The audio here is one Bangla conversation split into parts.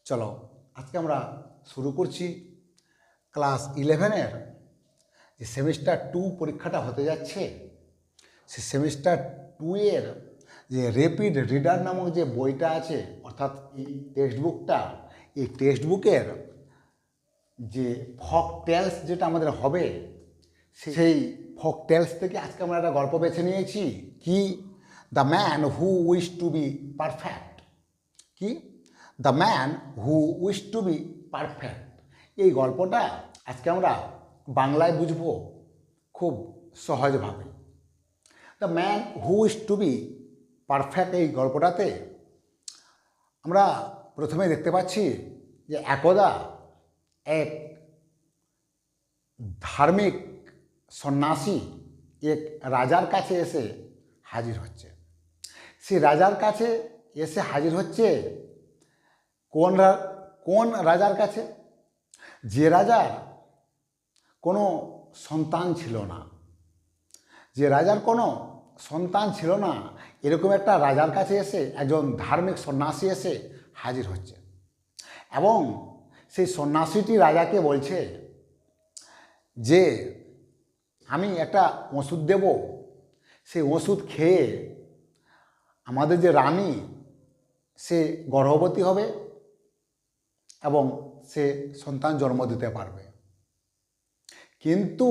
চলো আজকে আমরা শুরু করছি ক্লাস 11-এর যে সেমিস্টার 2 পরীক্ষাটা হতে যাচ্ছে। সে সেমিস্টার 2 এর যে র্যাপিড রিডার নামক যে বইটা আছে, অর্থাৎ এই টেক্সট বুকটা, এই টেক্সট বুকের যে ফক টেলস যেটা আমাদের হবে, সেই ফক টেলস থেকে আজকে আমরা একটা গল্প বেছে নিয়েছি। কি? The man who wish to be perfect. কি? The man who wish to be perfect. এই গল্পটা আজকে আমরা বাংলায় বুঝবো খুব সহজভাবে। The man who wish to be perfect এই গল্পটাতে আমরা প্রথমে দেখতে পাচ্ছি যে একদা এক ধার্মিক সন্ন্যাসী এক রাজার কাছে এসে হাজির হচ্ছে। সেই রাজার কাছে এসে হাজির হচ্ছে কোন রাজার কাছে? যে রাজার কোনো সন্তান ছিল না, যে রাজার কোনো সন্তান ছিল না, এরকম একটা রাজার কাছে এসে একজন ধার্মিক সন্ন্যাসী এসে হাজির হচ্ছে। এবং সেই সন্ন্যাসীটি রাজাকে বলছে যে আমি একটা ওষুধ দেব, সেই ওষুধ খেয়ে আমাদের যে রানী সে গর্ভবতী হবে এবং সে সন্তান জন্ম দিতে পারবে। কিন্তু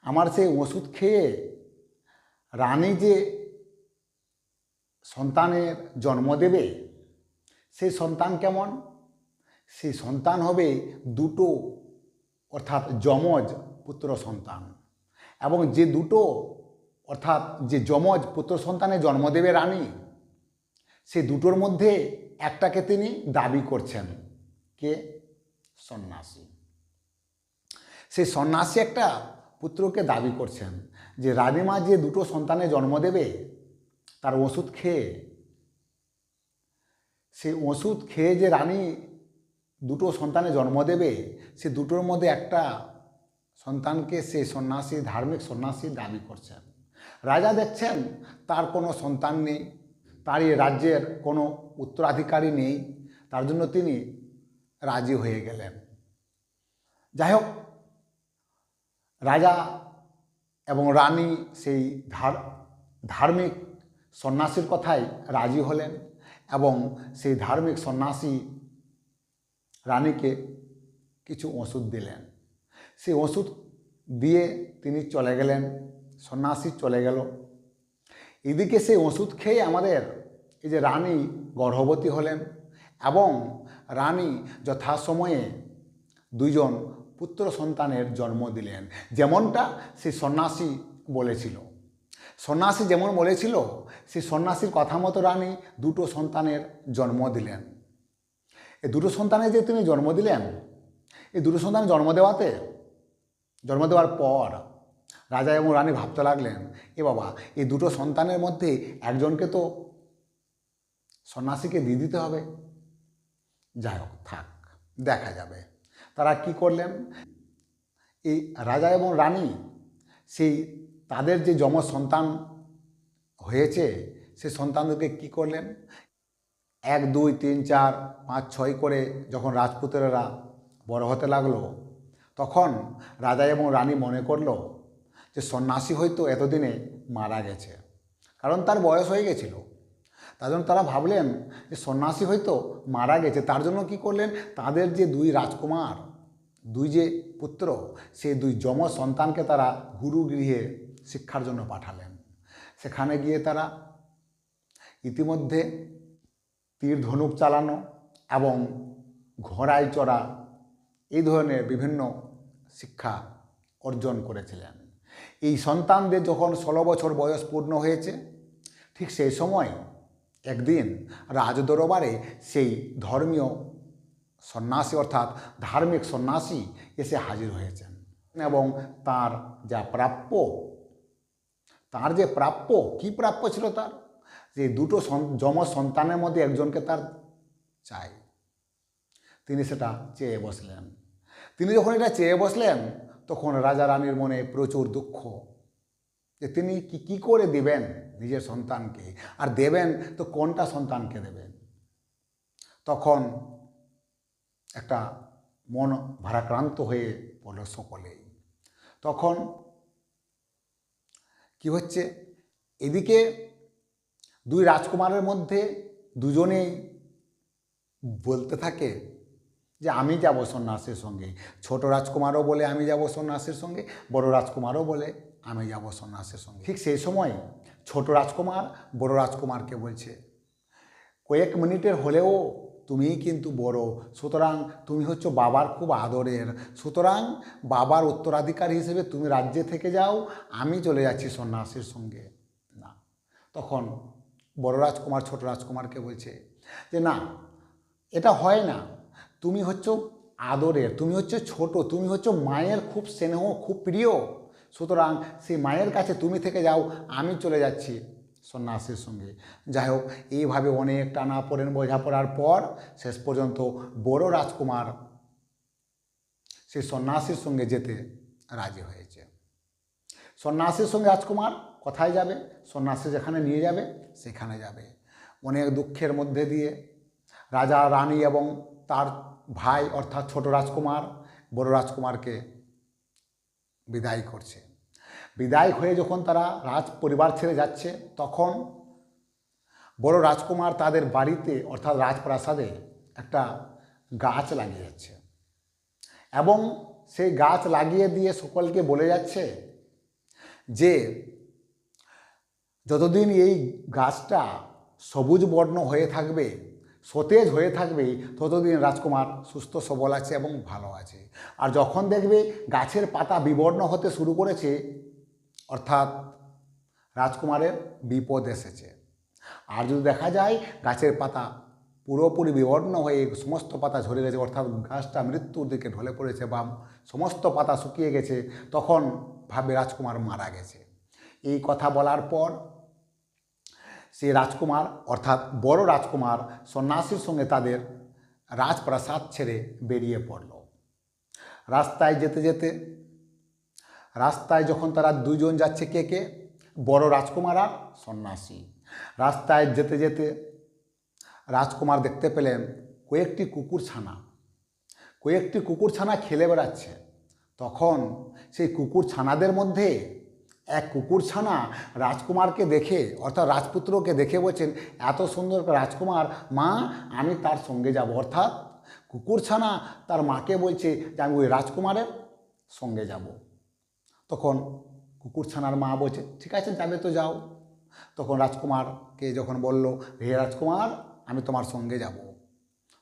আমার সেই ওষুধ খেয়ে রানী যে সন্তানের জন্ম দেবে, সেই সন্তান কেমন? সেই সন্তান হবে দুটো, অর্থাৎ যমজ পুত্র সন্তান। এবং যে দুটো, অর্থাৎ যে যমজ পুত্র সন্তানের জন্ম দেবে রানী, সেই দুটোর মধ্যে একটাকে তিনি দাবি করছেন। কে? সন্ন্যাসী। সেই সন্ন্যাসী একটা পুত্রকে দাবি করছেন যে রানীমা যে দুটো সন্তানের জন্ম দেবে, তার ওষুধ খেয়ে, সেই ওষুধ খেয়ে যে রানী দুটো সন্তানের জন্ম দেবে, সে দুটোর মধ্যে একটা সন্তানকে সেই সন্ন্যাসী, ধার্মিক সন্ন্যাসী দাবি করছেন। রাজা দেখছেন তার কোনো সন্তান নেই, তার এই রাজ্যের কোনো উত্তরাধিকারী নেই, তার জন্য তিনি রাজি হয়ে গেলেন। যাই হোক, রাজা এবং রানী সেই ধার্মিক সন্ন্যাসীর কথায় রাজি হলেন এবং সেই ধার্মিক সন্ন্যাসী রানীকে কিছু ওষুধ দিলেন। সেই ওষুধ দিয়ে তিনি চলে গেলেন, সন্ন্যাসী চলে গেল। এদিকে সেই ওষুধ খেয়ে আমাদের এই যে রানী গর্ভবতী হলেন এবং রানী যথাসময়ে দুইজন পুত্র সন্তানের জন্ম দিলেন, যেমনটা সেই সন্ন্যাসী বলেছিল। সন্ন্যাসী যেমন বলেছিল, সেই সন্ন্যাসীর কথা মতো রানী দুটো সন্তানের জন্ম দিলেন। এই দুটো সন্তানের যে তিনি জন্ম দিলেন, এই দুটো সন্তান জন্ম দেওয়ার পর রাজা এবং রানী ভাবতে লাগলেন, এ বাবা, এই দুটো সন্তানের মধ্যে একজনকে তো সন্ন্যাসীকে দিয়ে দিতে হবে। যাই হোক, থাক, দেখা যাবে। তারা কি করলেন? এই রাজা এবং রানী সেই তাদের যে যমজ সন্তান হয়েছে, সেই সন্তানদেরকে কি করলেন? 1, 2, 3, 4, 5, 6 করে যখন রাজপুত্রেরা বড় হতে লাগলো, তখন রাজা এবং রানী মনে করলো যে সন্ন্যাসী হয়তো এতদিনে মারা গেছে, কারণ তার বয়স হয়ে গেছিল। তার জন্য তারা ভাবলেন যে সন্ন্যাসী হয়তো মারা গেছে। তার জন্য কি করলেন? তাদের যে দুই রাজকুমার, দুই যে পুত্র, সেই দুই যমজ সন্তানকে তারা গুরুগৃহে শিক্ষার জন্য পাঠালেন। সেখানে গিয়ে তারা ইতিমধ্যে তীর ধনুক চালানো এবং ঘোড়ায় চড়া এই ধরনের বিভিন্ন শিক্ষা অর্জন করেছিলেন। এই সন্তানদের যখন 16 বছর বয়স পূর্ণ হয়েছে, ঠিক সেই সময় একদিন রাজদরবারে সেই ধর্মীয় সন্ন্যাসী, অর্থাৎ ধার্মিক সন্ন্যাসী এসে হাজির হয়েছেন এবং তার যে প্রাপ্য, কি প্রাপ্য ছিল তার? যে দুটো যমজ সন্তানের মধ্যে একজনকে তার চাই। তিনি সেটা চেয়ে বসলেন। তিনি যখন এটা চেয়ে বসলেন, তখন রাজা রানীর মনে প্রচুর দুঃখ যে তিনি কি করে দিবেন নিজের সন্তানকে, আর দেবেন তো কোনটা সন্তানকে দেবেন। তখন একটা মন ভারাক্রান্ত হয়ে পড়ল সকলেই। তখন কি হচ্ছে, এদিকে দুই রাজকুমারের মধ্যে দুজনেই বলতে থাকে যে আমি যাব সন্ন্যাসীর সঙ্গে। ছোট রাজকুমারও বলে আমি যাব সন্ন্যাসীর সঙ্গে, বড় রাজকুমারও বলে আমি যাব সন্ন্যাসীর সঙ্গে। ঠিক সেই সময় ছোট রাজকুমার বড় রাজকুমারকে বলছে, কয়েক মিনিটের হলেও তুমিই কিন্তু বড়, সুতরাং তুমি হচ্ছে বাবার খুব আদরের, সুতরাং বাবার উত্তরাধিকারী হিসেবে তুমি রাজ্যে থেকে যাও, আমি চলে যাচ্ছি সন্ন্যাসীর সঙ্গে। না, তখন বড় রাজকুমার ছোট রাজকুমারকে বলছে যে না, এটা হয় না, তুমি হচ্ছে আদরের, তুমি হচ্ছে ছোট, তুমি হচ্ছে মায়ের খুব স্নেহ খুব প্রিয়, সুতরাং সেই মায়ের কাছে তুমি থেকে যাও, আমি চলে যাচ্ছি সন্ন্যাসীর সঙ্গে। যাই হোক, এইভাবে অনেক টানাপোড়েন বোঝাপড়ার পর শেষ পর্যন্ত বড় রাজকুমার সেই সন্ন্যাসীর সঙ্গে যেতে রাজি হয়েছে। সন্ন্যাসীর সঙ্গে রাজকুমার কোথায় যাবে? সন্ন্যাসী যেখানে নিয়ে যাবে সেখানে যাবে। অনেক দুঃখের মধ্যে দিয়ে রাজা রানী এবং তার ভাই অর্থাৎ ছোট রাজকুমার বড় রাজকুমারকে বিদায় করছে। বিদায় হয়ে যখন তারা রাজ পরিবার ছেড়ে যাচ্ছে, তখন বড় রাজকুমার তাদের বাড়িতে অর্থাৎ রাজপ্রাসাদে একটা গাছ লাগিয়ে যাচ্ছে এবং সেই গাছ লাগিয়ে দিয়ে সকলকে বলে যাচ্ছে যে যতদিন এই গাছটা সবুজ বর্ণ হয়ে থাকবে, সতেজ হয়ে থাকবে, ততদিন রাজকুমার সুস্থ সবল আছে এবং ভালো আছে। আর যখন দেখবে গাছের পাতা বিবর্ণ হতে শুরু করেছে, অর্থাৎ রাজকুমারের বিপদ এসেছে। আর যদি দেখা যায় গাছের পাতা পুরোপুরি বিবর্ণ হয়ে সমস্ত পাতা ঝরে গেছে, অর্থাৎ গাছটা মৃত্যুর দিকে ঢলে পড়েছে বা সমস্ত পাতা শুকিয়ে গেছে, তখন ভাবে রাজকুমার মারা গেছে। এই কথা বলার পর সেই রাজকুমার অর্থাৎ বড় রাজকুমার সন্ন্যাসীর সঙ্গে তাদের রাজপ্রাসাদ ছেড়ে বেরিয়ে পড়ল। রাস্তায় যেতে যেতে রাস্তায় যখন তারা দুজন যাচ্ছে, কে বড় রাজকুমার আর সন্ন্যাসী, রাস্তায় যেতে যেতে রাজকুমার দেখতে পেলেন কয়েকটি কুকুরছানা খেলে বেড়াচ্ছে। তখন সেই কুকুরছানাদের মধ্যে এক কুকুরছানা রাজকুমারকে দেখে অর্থাৎ রাজপুত্রকে দেখে বলছেন, এত সুন্দর রাজকুমার, মা আমি তার সঙ্গে যাব। অর্থাৎ কুকুরছানা তার মাকে বলছে যে আমি ওই রাজকুমারের সঙ্গে যাব। তখন কুকুরছানার মা বলছে ঠিক আছে যাবে তো যাও। তখন রাজকুমারকে যখন বলল, হে রাজকুমার আমি তোমার সঙ্গে যাব,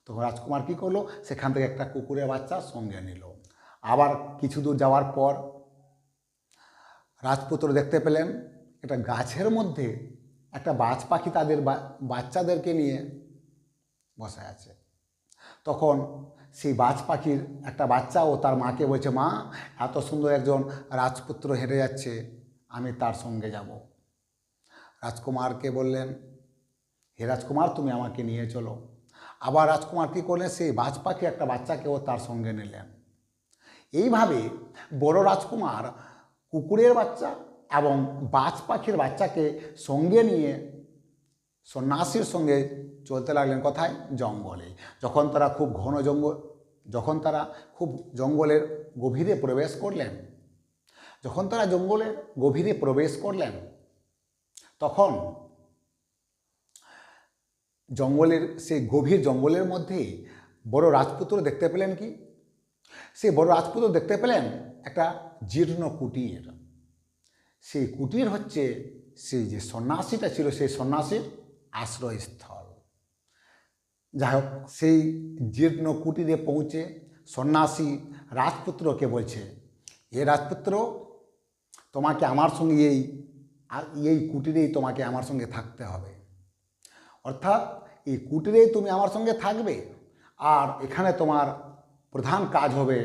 তখন রাজকুমার কী করলো, সেখান থেকে একটা কুকুরের বাচ্চা সঙ্গে নিল। আবার কিছু দূর যাওয়ার পর রাজপুত্র দেখতে পেলেন একটা গাছের মধ্যে একটা বাজ পাখি তাদের বাচ্চাদেরকে নিয়ে বসে আছে। তখন সেই বাজ পাখির একটা বাচ্চা ও তার মাকে বলছে, মা এত সুন্দর একজন রাজপুত্র হেঁটে যাচ্ছে, আমি তার সঙ্গে যাব। রাজকুমারকে বললেন, হে রাজকুমার তুমি আমাকে নিয়ে চলো। আবার রাজকুমার কী করলেন, সেই বাজ পাখি একটা বাচ্চাকেও তার সঙ্গে নিলেন। এইভাবে বড় রাজকুমার কুকুরের বাচ্চা এবং বাজ পাখির বাচ্চাকে সঙ্গে নিয়ে সন্ন্যাসীর সঙ্গে চলতে লাগলেন। কোথায়? জঙ্গলে। যখন তারা খুব জঙ্গলের গভীরে প্রবেশ করলেন, তখন সেই গভীর জঙ্গলের মধ্যে বড় রাজপুত্র দেখতে পেলেন কি? সেই বড় রাজপুত্র দেখতে পেলেন একটা জীর্ণ কুটির। সেই কুটির হচ্ছে সেই যে সন্ন্যাসীটা ছিল সেই সন্ন্যাসীর আশ্রয়স্থল। যাই হোক, সেই জীর্ণ কুটিরে পৌঁছে সন্ন্যাসী রাজপুত্রকে বলছে, এ রাজপুত্র তোমাকে আমার সঙ্গে এই কুটিরেই তোমাকে আমার সঙ্গে থাকতে হবে। অর্থাৎ এই কুটিরেই তুমি আমার সঙ্গে থাকবে, আর এখানে তোমার প্রধান কাজ হবে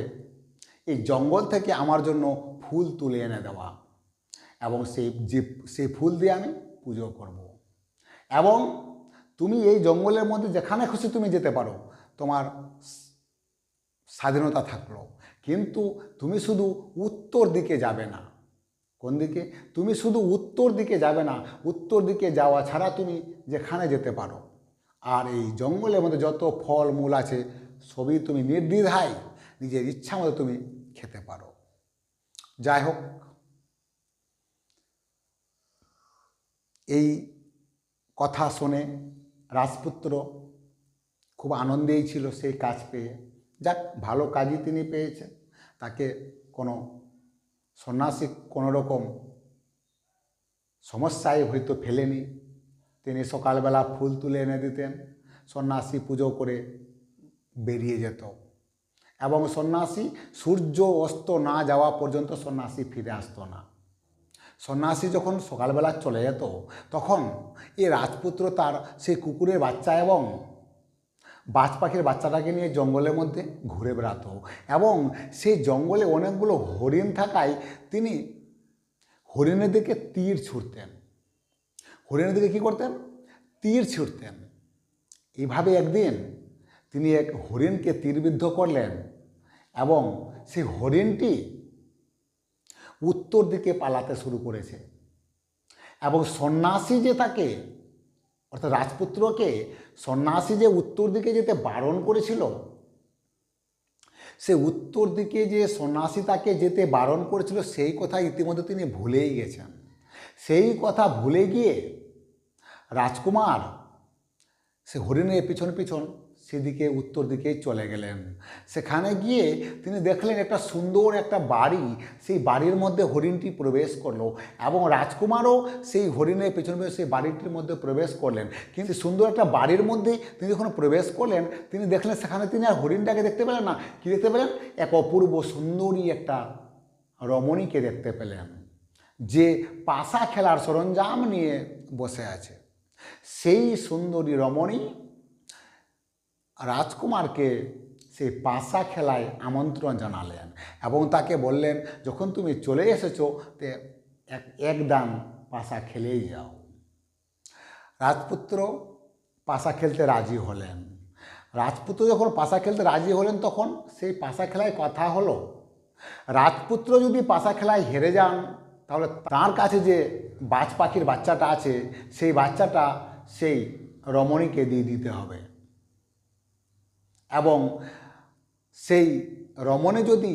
এই জঙ্গল থেকে আমার জন্য ফুল তুলে এনে দেওয়া, এবং সেই ফুল দিয়ে আমি পুজো করব। এবং তুমি এই জঙ্গলের মধ্যে যেখানে খুশি তুমি যেতে পারো, তোমার স্বাধীনতা থাকলো, কিন্তু তুমি শুধু উত্তর দিকে যাবে না। কোন দিকে? তুমি শুধু উত্তর দিকে যাবে না, উত্তর দিকে যাওয়া ছাড়া তুমি যেখানে যেতে পারো। আর এই জঙ্গলের মধ্যে যত ফল মূল আছে সবই তুমি নির্দ্বিধায় নিজের ইচ্ছা মতো তুমি খেতে পারো। যাই হোক, এই কথা শুনে রাজপুত্র খুব আনন্দেই ছিল সেই কাজ পেয়ে। যাক, ভালো কাজই তিনি পেয়েছেন। তাকে কোনো সন্ন্যাসী কোনো রকম সমস্যায় হয়তো ফেলেনি। তিনি সকালবেলা ফুল তুলে এনে দিতেন, সন্ন্যাসী পুজো করে বেরিয়ে যেত এবং সন্ন্যাসী সূর্য অস্ত না যাওয়া পর্যন্ত সন্ন্যাসী ফিরে আসতো না। সন্ন্যাসী যখন সকালবেলা চলে যেত তখন এই রাজপুত্র তার সেই কুকুরের বাচ্চা এবং বাজ পাখির বাচ্চাটাকে নিয়ে জঙ্গলের মধ্যে ঘুরে বেড়াতো এবং সেই জঙ্গলে অনেকগুলো হরিণ থাকায় তিনি হরিণের দিকে তীর ছুঁড়তেন। হরিণের দিকে কী করতেন? তীর ছুঁড়তেন। এইভাবে একদিন তিনি এক হরিণকে তীরবিদ্ধ করলেন এবং সেই হরিণটি উত্তর দিকে পালাতে শুরু করেছে এবং সন্ন্যাসী যে তাকে, অর্থাৎ রাজপুত্রকে সন্ন্যাসী যে উত্তর দিকে যেতে বারণ করেছিল, সে উত্তর দিকে যে সন্ন্যাসী তাকে যেতে বারণ করেছিল সেই কথা ইতিমধ্যে তিনি ভুলেই গেছেন। সেই কথা ভুলে গিয়ে রাজকুমার সে হরিণের পিছন পিছন সেদিকে উত্তর দিকেই চলে গেলেন। সেখানে গিয়ে তিনি দেখলেন একটা সুন্দর একটা বাড়ি, সেই বাড়ির মধ্যে হরিণটি প্রবেশ করলো এবং রাজকুমারও সেই হরিণের পেছনে সেই বাড়িটির মধ্যে প্রবেশ করলেন। কিন্তু সুন্দর একটা বাড়ির মধ্যে তিনি যখন প্রবেশ করলেন তিনি দেখলেন সেখানে তিনি আর হরিণটাকে দেখতে পেলেন না। কী দেখতে পেলেন? এক অপূর্ব সুন্দরী একটা রমণীকে দেখতে পেলেন, যে পাশা খেলার সরঞ্জাম নিয়ে বসে আছে। সেই সুন্দরী রমণী রাজকুমারকে সেই পাশা খেলায় আমন্ত্রণ জানালেন এবং তাকে বললেন, যখন তুমি চলে এসেছো তে এক দান পাশা খেলেই যাও। রাজপুত্র পাশা খেলতে রাজি হলেন। রাজপুত্র যখন পাশা খেলতে রাজি হলেন তখন সেই পাশা খেলায় কথা হলো, রাজপুত্র যদি পাশা খেলায় হেরে যান তাহলে তার কাছে যে বাজ পাখির বাচ্চাটা আছে সেই বাচ্চাটা সেই রমণীকে দিয়ে দিতে হবে এবং সেই রমণী যদি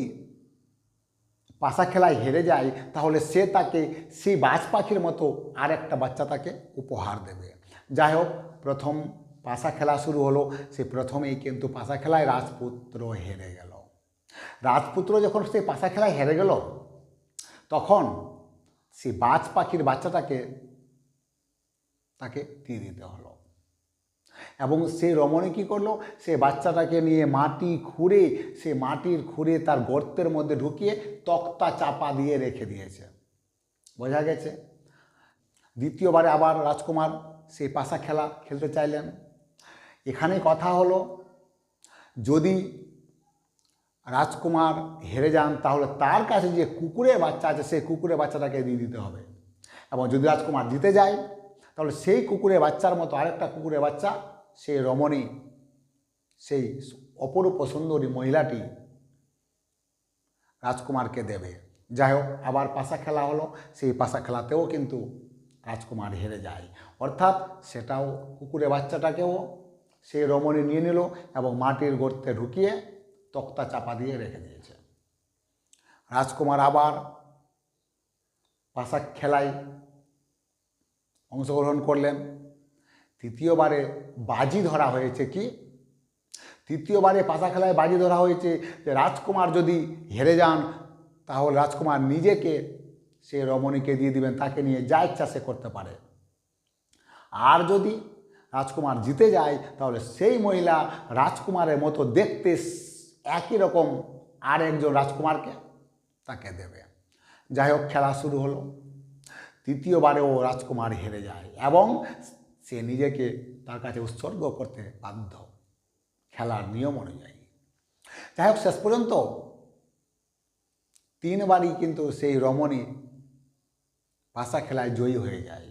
পাশা খেলায় হেরে যায় তাহলে সে তাকে সেই বাজ পাখির মতো আর একটা বাচ্চা তাকে উপহার দেবে। যাই হোক, প্রথম পাশা খেলা শুরু হলো। সে প্রথমেই কিন্তু পাশা খেলায় রাজপুত্র হেরে গেল। রাজপুত্র যখন সেই পাশা খেলায় হেরে গেল তখন সেই বাজ পাখির বাচ্চাটাকে তাকে দিয়ে দিতে হলো এবং সেই রমণী কী করলো, সে বাচ্চাটাকে নিয়ে মাটি খুঁড়ে, সে মাটির খুঁড়ে তার গর্তের মধ্যে ঢুকিয়ে তক্তা চাপা দিয়ে রেখে দিয়েছে। বোঝা গেছে? দ্বিতীয়বারে আবার রাজকুমার সেই পাশা খেলা খেলতে চাইলেন। এখানে কথা হলো, যদি রাজকুমার হেরে যান তাহলে তার কাছে যে কুকুরের বাচ্চা আছে সেই কুকুরের বাচ্চাটাকে দিয়ে দিতে হবে এবং যদি রাজকুমার জিতে যায় তাহলে সেই কুকুরের বাচ্চার মতো আরেকটা কুকুরের বাচ্চা সেই রমণী, সেই অপরূপ সুন্দরী মহিলাটি রাজকুমারকে দেবে। যাই হোক, আবার পাশা খেলা হলো। সেই পাশা খেলাতেও কিন্তু রাজকুমার হেরে যায়, অর্থাৎ সেটাও কুকুরের বাচ্চাটাকেও সেই রমণী নিয়ে নিল এবং মাটির গর্তে ঢুকিয়ে তক্তা চাপা দিয়ে রেখে দিয়েছে। রাজকুমার আবার পাশা খেলায় অংশগ্রহণ করলেন। তৃতীয়বারে বাজি ধরা হয়েছে কি? তৃতীয়বারে পাশা খেলায় বাজি ধরা হয়েছে যে রাজকুমার যদি হেরে যান তাহলে রাজকুমার নিজেকে সে রমণীকে দিয়ে দিবেন, তাকে নিয়ে যা ইচ্ছা সে করতে পারে। আর যদি রাজকুমার জিতে যায় তাহলে সেই মহিলা রাজকুমারের মতো দেখতে একই রকম আর একজন রাজকুমারকে তাকে দেবে। যাই হোক, খেলা শুরু হলো। তৃতীয়বারেও রাজকুমার হেরে যায় এবং সে নিজেকে তার কাছে উৎসর্গ করতে বাধ্য খেলার নিয়ম অনুযায়ী। যাই হোক, শেষ পর্যন্ত তিনবারই কিন্তু সেই রমণী পাশা খেলায় জয়ী হয়ে যায়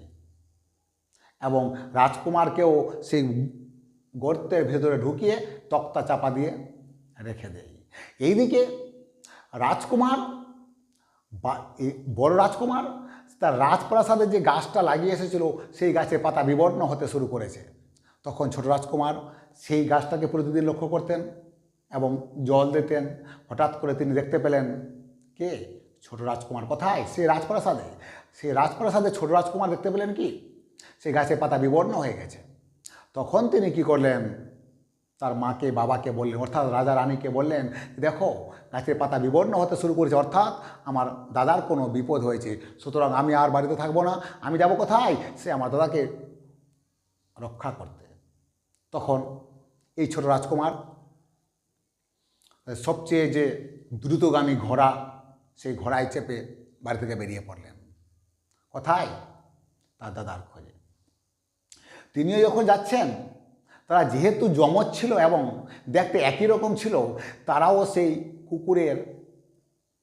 এবং রাজকুমারকেও সেই গর্তের ভেতরে ঢুকিয়ে তক্তা চাপা দিয়ে রেখে দেয়। এইদিকে রাজকুমার বড় রাজকুমার তার রাজপ্রাসাদের যে গাছটা লাগিয়ে এসেছিল সেই গাছের পাতা বিবর্ণ হতে শুরু করেছে। তখন ছোট রাজকুমার সেই গাছটাকে প্রতিদিন লক্ষ্য করতেন এবং জল দিতেন। হঠাৎ করে তিনি দেখতে পেলেন কে? ছোট রাজকুমার। কোথায়? সেই রাজপ্রাসাদে। সেই রাজপ্রাসাদে ছোট রাজকুমার দেখতে পেলেন কি সেই গাছের পাতা বিবর্ণ হয়ে গেছে। তখন তিনি কি করলেন? তার মাকে বাবাকে বললেন, অর্থাৎ রাজা রানীকে বললেন, দেখো গাছের পাতা বিবর্ণ হতে শুরু করেছে, অর্থাৎ আমার দাদার কোনো বিপদ হয়েছে, সুতরাং আমি আর বাড়িতে থাকবো না। আমি যাব কোথায়? সে আমার দাদাকে রক্ষা করতে। তখন এই ছোট রাজকুমার সবচেয়ে যে দ্রুতগামী ঘোড়া, সেই ঘোড়ায় চেপে বাড়ি থেকে বেরিয়ে পড়লেন। কোথায়? তার দাদার খোঁজে। তিনিও যখন যাচ্ছেন, তারা যেহেতু যমজ ছিল এবং দেখতে একই রকম ছিল, তারাও সেই কুকুরের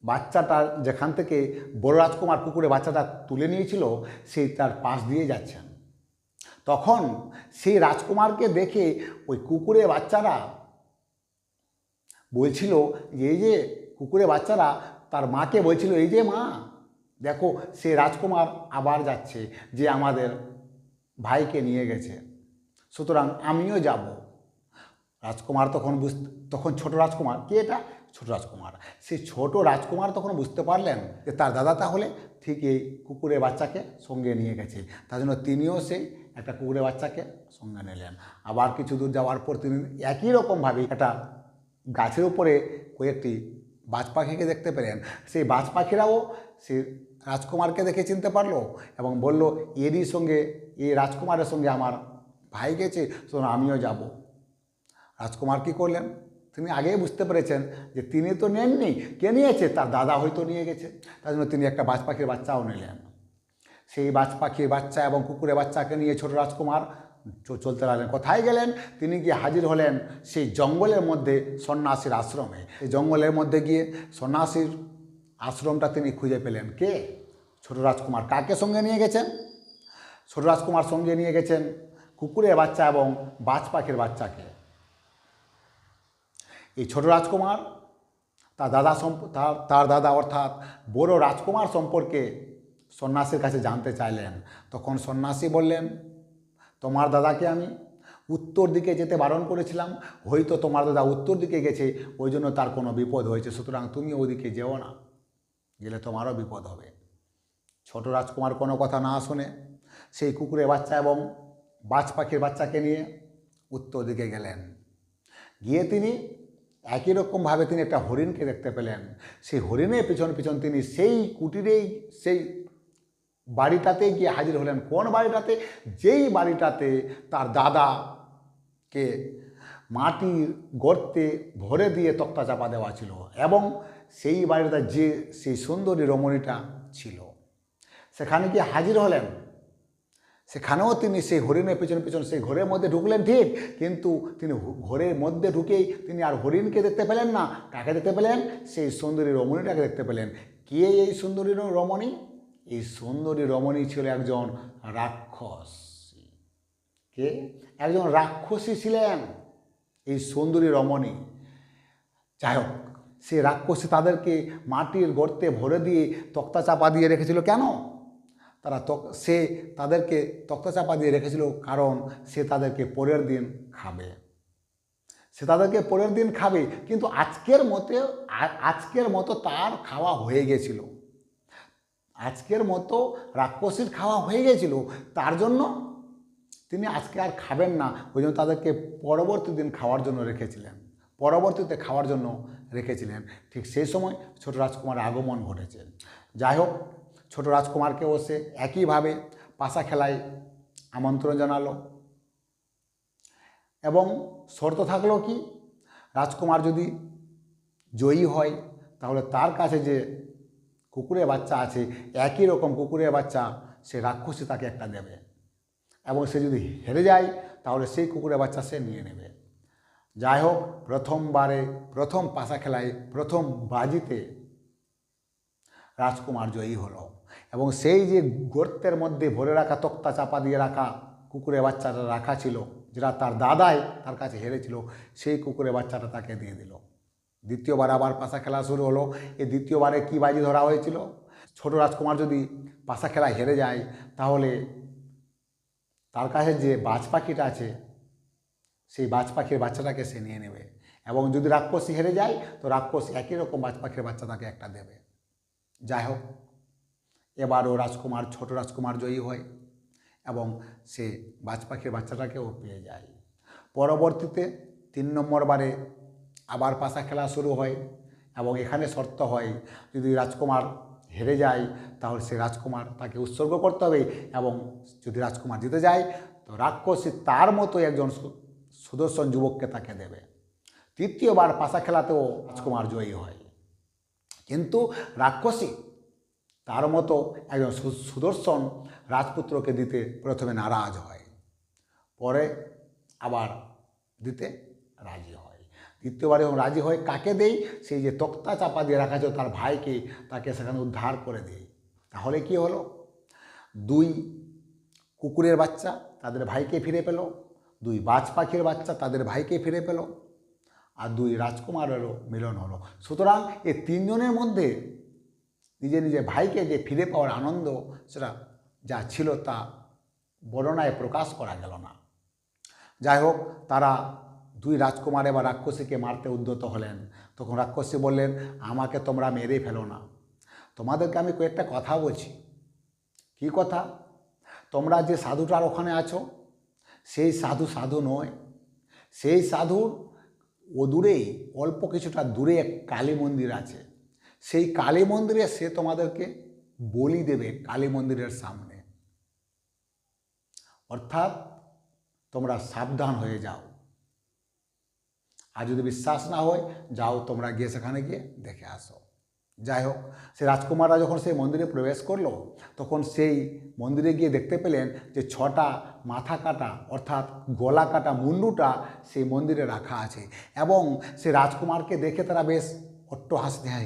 বাচ্চাটা যেখান থেকে বড় রাজকুমার কুকুরের বাচ্চাটা তুলে নিয়েছিল, সেই তার পাশ দিয়ে যাচ্ছেন। তখন সেই রাজকুমারকে দেখে ওই কুকুরের বাচ্চারা বলছিল যে এই যে কুকুরের বাচ্চারা তার মাকে বলছিল, এই যে মা দেখো সে রাজকুমার আবার যাচ্ছে, যে আমাদের ভাইকে নিয়ে গেছে, সুতরাং আমিও যাব। রাজকুমার তখন ছোট রাজকুমার, কে এটা? ছোট রাজকুমার। সেই ছোট রাজকুমার তখন বুঝতে পারলেন যে তার দাদা তাহলে ঠিক এই কুকুরের বাচ্চাকে সঙ্গে নিয়ে গেছে। তার জন্য তিনিও সেই একটা কুকুরের বাচ্চাকে সঙ্গে নিলেন। আবার কিছু দূর যাওয়ার পর তিনি একই রকমভাবে একটা গাছের উপরে কয়েকটি বাজ পাখিকে দেখতে পেলেন। সেই বাজ পাখিরাও সেই রাজকুমারকে দেখে চিনতে পারলো এবং বলল, এরই সঙ্গে, এই রাজকুমারের সঙ্গে আমার ভাই গেছে, সুতরাং আমিও যাব। রাজকুমার কী করলেন? তিনি আগেই বুঝতে পেরেছেন যে তিনি তো নেননি, কে নিয়েছে? তার দাদা হয়তো নিয়ে গেছে। তার জন্য তিনি একটা বাজ পাখির বাচ্চাও নিলেন। সেই বাজ পাখির বাচ্চা এবং কুকুরের বাচ্চাকে নিয়ে ছোট রাজকুমার চলতে লাগলেন। কোথায় গেলেন? তিনি গিয়ে হাজির হলেন সেই জঙ্গলের মধ্যে সন্ন্যাসীর আশ্রমে। এই জঙ্গলের মধ্যে গিয়ে সন্ন্যাসীর আশ্রমটা তিনি খুঁজে পেলেন। কে? ছোট রাজকুমার। কাকে সঙ্গে নিয়ে গেছেন? ছোট রাজকুমার সঙ্গে নিয়ে গেছেন কুকুরের বাচ্চা এবং বাজ পাখির বাচ্চাকে। এই ছোট রাজকুমার তার দাদা অর্থাৎ বড় রাজকুমার সম্পর্কে সন্ন্যাসীর কাছে জানতে চাইলেন। তখন সন্ন্যাসী বললেন, তোমার দাদাকে আমি উত্তর দিকে যেতে বারণ করেছিলাম, হয়তো তোমার দাদা উত্তর দিকে গেছে, ওই জন্য তার কোনো বিপদ হয়েছে, সুতরাং তুমি ওইদিকে যেও না, গেলে তোমারও বিপদ হবে। ছোট রাজকুমার কোনো কথা না শুনে সেই কুকুরের বাচ্চা এবং বাজ পাখির বাচ্চাকে নিয়ে উত্তর দিকে গেলেন। গিয়ে তিনি একই রকমভাবে তিনি একটা হরিণকে দেখতে পেলেন। সেই হরিণের পিছন পিছন তিনি সেই কুটিরেই, সেই বাড়িটাতে গিয়ে হাজির হলেন। কোন বাড়িটাতে? যেই বাড়িটাতে তার দাদাকে মাটির গর্তে ভরে দিয়ে তক্তা চাপা দেওয়া ছিল এবং সেই বাড়িটা যে সেই সুন্দরী রমণীটা ছিল, সেখানে গিয়ে হাজির হলেন। সেখানেও তিনি সেই হরিণের পিছন পিছন সেই ঘরের মধ্যে ঢুকলেন ঠিক, কিন্তু তিনি ঘরের মধ্যে ঢুকেই তিনি আর হরিণকে দেখতে পেলেন না। কাকে দেখতে পেলেন? সেই সুন্দরী রমণীটাকে দেখতে পেলেন। কে এই সুন্দরী রমণী? এই সুন্দরী রমণী ছিল একজন রাক্ষসী। কে? একজন রাক্ষসী ছিলেন এই সুন্দরী রমণী। যাই হোক, সেই রাক্ষসী তাদেরকে মাটির গর্তে ভরে দিয়ে তক্তা চাপা দিয়ে রেখেছিল। কেন? সে তাদেরকে তক্তা চাপা দিয়ে রেখেছিল কারণ সে তাদেরকে পরের দিন খাবে। সে তাদেরকে পরের দিন খাবে, কিন্তু আজকের মতো তার খাওয়া হয়ে গেছিল। আজকের মতো রাক্ষসীর খাওয়া হয়ে গেছিল, তার জন্য তিনি আজকে আর খাবেন না। ওই জন্য তাদেরকে পরবর্তী দিন খাওয়ার জন্য রেখেছিলেন, পরবর্তীতে খাওয়ার জন্য রেখেছিলেন। ঠিক সেই সময় ছোট রাজকুমারের আগমন ঘটেছে। যাই হোক, ছোট রাজকুমারকেও সে একইভাবে পাশা খেলায় আমন্ত্রণ জানালো এবং শর্ত থাকলো কি, রাজকুমার যদি জয়ী হয় তাহলে তার কাছে যে কুকুরের বাচ্চা আছে, একই রকম কুকুরের বাচ্চা সে রাক্ষসী তাকে একটা দেবে, এবং সে যদি হেরে যায় তাহলে সেই কুকুরের বাচ্চা সে নিয়ে নেবে। যাই হোক, প্রথম পাশা খেলায় প্রথম বাজিতে রাজকুমার জয়ী হলো এবং সেই যে গর্তের মধ্যে ভরে রাখা তক্তা চাপা দিয়ে রাখা কুকুরের বাচ্চাটা রাখা ছিল, যেটা তার দাদাই তার কাছে হেরেছিল, সেই কুকুরের বাচ্চাটা তাকে দিয়ে দিল। দ্বিতীয়বার আবার পাশা খেলা শুরু হলো। এই দ্বিতীয়বারে কী বাজি ধরা হয়েছিল? ছোট রাজকুমার যদি পাশা খেলায় হেরে যায় তাহলে তার কাছে যে বাজ পাখিটা আছে সেই বাজ পাখির বাচ্চাটাকে সে নিয়ে নেবে, এবং যদি রাক্ষসী হেরে যায় তো রাক্ষসী একই রকম বাজ পাখির বাচ্চা তাকে একটা দেবে। যাই হোক, এবারও রাজকুমার, ছোট রাজকুমার জয়ী হয় এবং সে বাজ পাখির বাচ্চাটাকেও পেয়ে যায়। পরবর্তীতে 3 নম্বর বারে আবার পাশা খেলা শুরু হয়, এবং এখানে শর্ত হয় যদি রাজকুমার হেরে যায় তাহলে সে রাজকুমার তাকে উৎসর্গ করতে হবে, এবং যদি রাজকুমার জিতে যায় তো রাক্ষসী তার মতো একজন সুদর্শন যুবককে তাকে দেবে। তৃতীয়বার পাশা খেলাতেও রাজকুমার জয়ী হয়, কিন্তু রাক্ষসী তার মতো একজন সুদর্শন রাজপুত্রকে দিতে প্রথমে নারাজ হয়, পরে আবার দিতে রাজি হয়। দ্বিতীয়বার যখন রাজি হয়, কাকে দেই? সেই যে তক্তা চাপা দিয়ে রাখা ছিল তার ভাইকে, তাকে সেখানে উদ্ধার করে দেয়। তাহলে কি হলো? 2 কুকুরের বাচ্চা তাদের ভাইকে ফিরে পেল, 2 বাজ পাখির বাচ্চা তাদের ভাইকে ফিরে পেল, আর 2 রাজকুমারেরও মিলন হলো। সুতরাং এই 3 জনের মধ্যে নিজে নিজে ভাইকে যে ফিরে পাওয়ার আনন্দ, সেটা যা ছিল তা বর্ণনায় প্রকাশ করা গেল না। যাই হোক, তারা 2 রাজকুমার এবার রাক্ষসীকে মারতে উদ্যত হলেন। তখন রাক্ষসী বললেন, আমাকে তোমরা মেরে ফেলো না, তোমাদেরকে আমি কয়েকটা কথা বলছি। কি কথা? তোমরা যে সাধুটার ওখানে আছো সেই সাধু নয়, সেই সাধুর দূরেই, অল্প কিছুটা দূরে এক কালী মন্দির আছে। সেই কালী মন্দিরে সে তোমাদেরকে বলি দেবে, কালী মন্দিরের সামনে। অর্থাৎ তোমরা সাবধান হয়ে যাও, আর যদি বিশ্বাস না হয় যাও তোমরা গিয়ে সেখানে গিয়ে দেখে আসো। যাই হোক, সে রাজকুমাররা যখন সেই মন্দিরে প্রবেশ করলো তখন সেই মন্দিরে গিয়ে দেখতে পেলেন যে 6টা মাথা কাটা অর্থাৎ গলা কাটা মুন্ডুটা সেই মন্দিরে রাখা আছে, এবং সে রাজকুমারকে দেখে তারা বেশ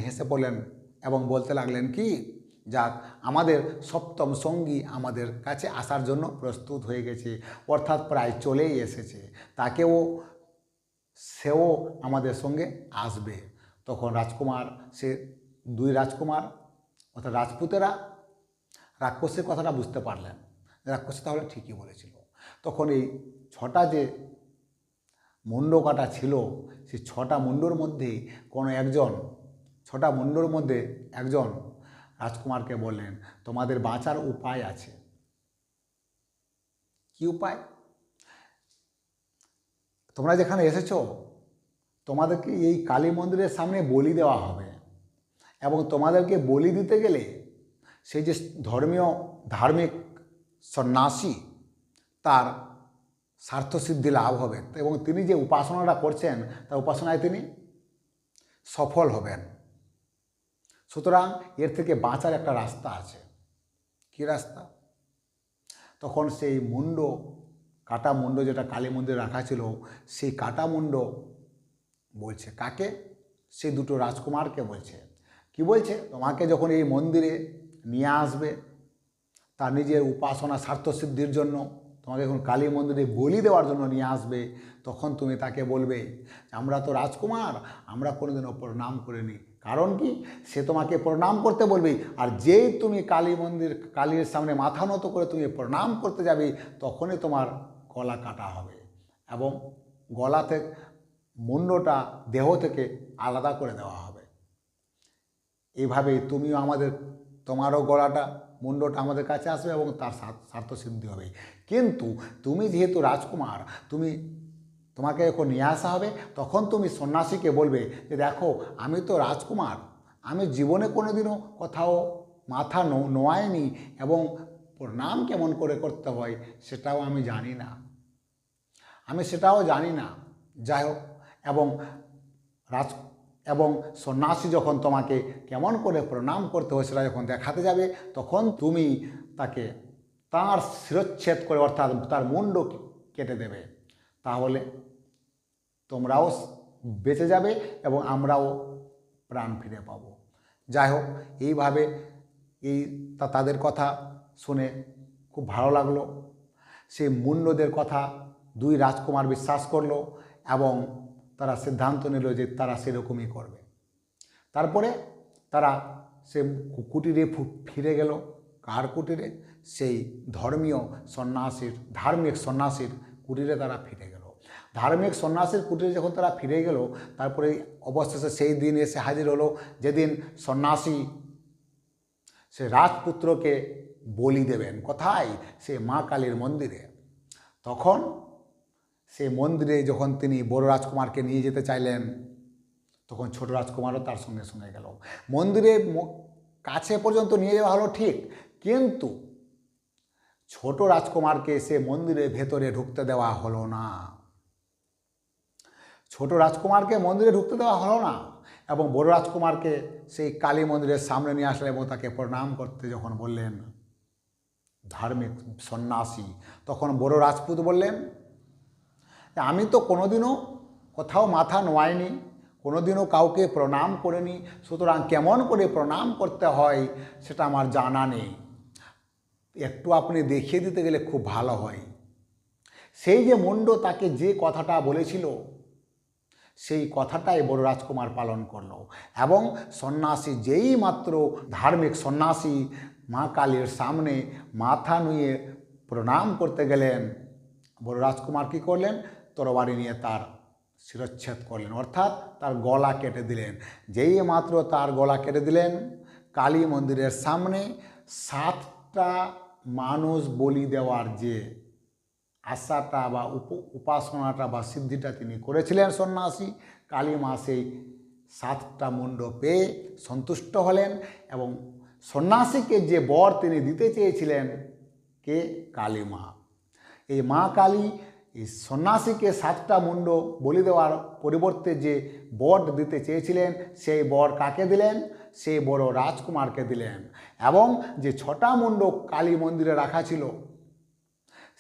হেসে পড়লেন এবং বলতে লাগলেন কি, যাক, আমাদের সপ্তম সঙ্গী আমাদের কাছে আসার জন্য প্রস্তুত হয়ে গেছে, অর্থাৎ প্রায় চলেই এসেছে, সেও আমাদের সঙ্গে আসবে। তখন রাজকুমার, সে 2 রাজকুমার অর্থাৎ রাজপুতেরা রাক্ষসের কথাটা বুঝতে পারলেন, রাক্ষসী তাহলে ঠিকই বলেছিল। তখন এই 6টা যে মুন্ড কাটা ছিল, সেই 6টা মুন্ডর মধ্যে কোনো একজন, 6টা মুন্ডর মধ্যে একজন রাজকুমারকে বললেন, তোমাদের বাঁচার উপায় আছে। কি উপায়? তোমরা যেখানে এসেছো তোমাদেরকে এই কালী মন্দিরের সামনে বলি দেওয়া হবে, এবং তোমাদেরকে বলি দিতে গেলে সেই যে ধার্মিক সন্ন্যাসী, তার স্বার্থসিদ্ধি লাভ হবে, এবং তিনি যে উপাসনাটা করছেন তার উপাসনায় তিনি সফল হবেন। সুতরাং এর থেকে বাঁচার একটা রাস্তা আছে। কি রাস্তা? তখন সেই কাটা মুন্ড যেটা কালী মন্দিরে রাখা ছিল, সেই কাটা মুন্ড বলছে কাকে? সেই 2টো রাজকুমারকে বলছে। কি বলছে? তোমাকে যখন এই মন্দিরে নিয়ে আসবে তার নিজের উপাসনা স্বার্থসিদ্ধির জন্য, তোমাকে যখন কালী মন্দিরে বলি দেওয়ার জন্য নিয়ে আসবে, তখন তুমি তাকে বলবে আমরা তো রাজকুমার, আমরা কোনোদিনও প্রণাম করিনি। কারণ কি? সে তোমাকে প্রণাম করতে বলবে, আর যেই তুমি কালীর সামনে মাথা নত করে তুমি প্রণাম করতে যাবে তখনই তোমার গলা কাটা হবে, এবং গলা থেকে মুন্ডটা দেহ থেকে আলাদা করে দেওয়া হবে। এইভাবেই তোমারও গলাটা, মুন্ডটা আমাদের কাছে আসবে এবং তার স্বার্থসিদ্ধি হবে। কিন্তু তুমি যেহেতু রাজকুমার, তোমাকে যখন নিয়ে আসা হবে তখন তুমি সন্ন্যাসীকে বলবে যে দেখো, আমি তো রাজকুমার, আমি জীবনে কোনোদিনও কোথাও মাথা নোয়াইনি, এবং প্রণাম কেমন করে করতে হয় সেটাও আমি জানি না। যাই হোক, এবং সন্ন্যাসী যখন তোমাকে কেমন করে প্রণাম করতে হয় সেটা যখন দেখাতে যাবে, তখন তুমি তাকে তাঁর শিরচ্ছেদ করে অর্থাৎ তার মুন্ড কেটে দেবে। তাহলে তোমরাও বেঁচে যাবে এবং আমরাও প্রাণ ফিরে পাব। যাই হোক, এইভাবে তাদের কথা শুনে খুব ভালো লাগলো। সেই মুন্ডদের কথা 2 রাজকুমার বিশ্বাস করলো এবং তারা সিদ্ধান্ত নিল যে তারা সেরকমই করবে। তারপরে তারা সে কুটিরে ফিরে গেল। কার কুটিরে? সেই ধার্মিক সন্ন্যাসীর কুটিরে তারা ফিরে গেল। ধার্মিক সন্ন্যাসীর কুটিরে যখন তারা ফিরে গেল, তারপরে অবশেষে সেই দিন এসে হাজির হলো যেদিন সন্ন্যাসী সে রাজপুত্রকে বলি দেবেন। কোথায়? সে মা কালীর মন্দিরে। তখন সে মন্দিরে যখন তিনি বড় রাজকুমারকে নিয়ে যেতে চাইলেন, তখন ছোট রাজকুমারও তার সঙ্গে সঙ্গে গেল। মন্দিরে কাছে পর্যন্ত নিয়ে যাওয়া হলো ঠিক, কিন্তু ছোট রাজকুমারকে সে মন্দিরের ভেতরে ঢুকতে দেওয়া হলো না। ছোট রাজকুমারকে মন্দিরে ঢুকতে দেওয়া হলো না এবং বড় রাজকুমারকে সেই কালী মন্দিরের সামনে নিয়ে আসলে এবং তাকে প্রণাম করতে যখন বললেন ধার্মিক সন্ন্যাসী, তখন বড় রাজপুত বললেন, আমি তো কোনোদিনও কোথাও মাথা নোয়াইনি, কোনোদিনও কাউকে প্রণাম করিনি, সুতরাং কেমন করে প্রণাম করতে হয় সেটা আমার জানা নেই, একটু আপনি দেখিয়ে দিতে গেলে খুব ভালো হয়। সেই যে মুন্ড তাকে যে কথাটা বলেছিল, সেই কথাটাই বড় রাজকুমার পালন করলো এবং সন্ন্যাসী যেই মাত্র ধার্মিক সন্ন্যাসী মা কালীর সামনে মাথা নুয়ে প্রণাম করতে গেলেন, বড় রাজকুমার কী করলেন? তরবারি নিয়ে তার শিরচ্ছেদ করলেন, অর্থাৎ তার গলা কেটে দিলেন। যেই মাত্র তার গলা কেটে দিলেন, কালী মন্দিরের সামনে 7টা মানুষ বলি দেওয়ার যে আশাটা বা উপাসনাটা বা সিদ্ধিটা তিনি করেছিলেন সন্ন্যাসী, কালী মা সেই 7টা মুন্ড পেয়ে সন্তুষ্ট হলেন এবং সন্ন্যাসীকে যে বর তিনি দিতে চেয়েছিলেন, কে? কালী মা। এই মা কালী এই সন্ন্যাসীকে 7টা মুন্ড বলি দেওয়ার পরিবর্তে যে বর দিতে চেয়েছিলেন, সেই বর কাকে দিলেন? সেই বড় রাজকুমারকে দিলেন। এবং যে 6টা মুন্ড কালী মন্দিরে রাখা ছিল,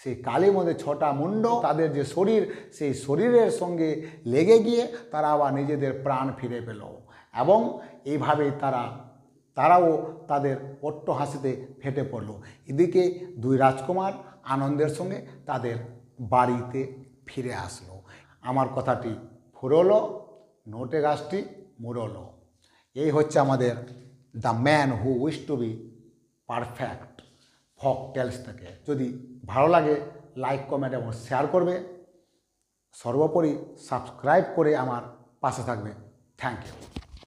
সেই কালী মন্দিরে 6টা মুন্ড তাদের যে শরীর, সেই শরীরের সঙ্গে লেগে গিয়ে তারা আবার নিজেদের প্রাণ ফিরে পেল এবং এইভাবেই তারাও তাদের অট্ট হাসিতে ফেটে পড়ল। এদিকে 2 রাজকুমার আনন্দের সঙ্গে তাদের বাড়িতে ফিরে আসলো। আমার কথাটি ফুরলো, নোটে গাছটি মুড়লো। এই হচ্ছে আমাদের the man who wish to be perfect folk tales থেকে। যদি ভালো লাগে লাইক, কমেন্ট এবং শেয়ার করবে। সর্বোপরি সাবস্ক্রাইব করে আমার পাশে থাকবে। Thank you.